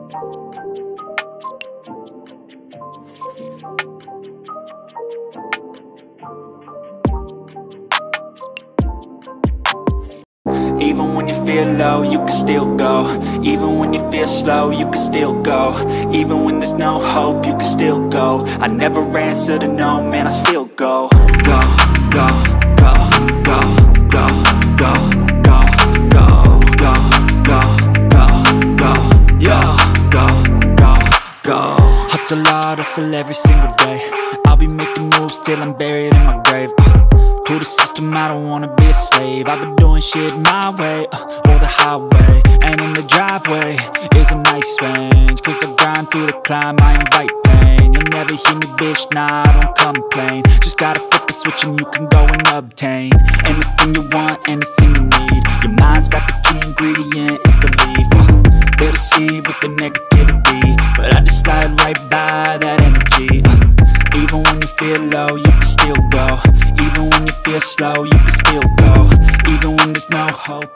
Even when you feel low, you can still go. Even when you feel slow, you can still go. Even when there's no hope, you can still go. I never answer to no, man, I still go. Go, go, go, go, go, go, go, go, go, go, go, go, yo, go, go, go. Hustle hard, hustle every single day. I'll be making moves till I'm buried in my grave. To the system, I don't wanna be a slave. I've been doing shit my way, or the highway. And in the driveway is a nice range, cause I grind through the climb, I invite pain. You'll never hear me, bitch, nah, I don't complain. Just gotta flip the switch and you can go and obtain anything you want, anything you need. Your mind's got the key ingredient, it's belief. They'll deceive with the negativity, but I just slide right by that energy. Even when you feel low, you can still go. Even when you feel slow, you can still go. Even when there's no hope.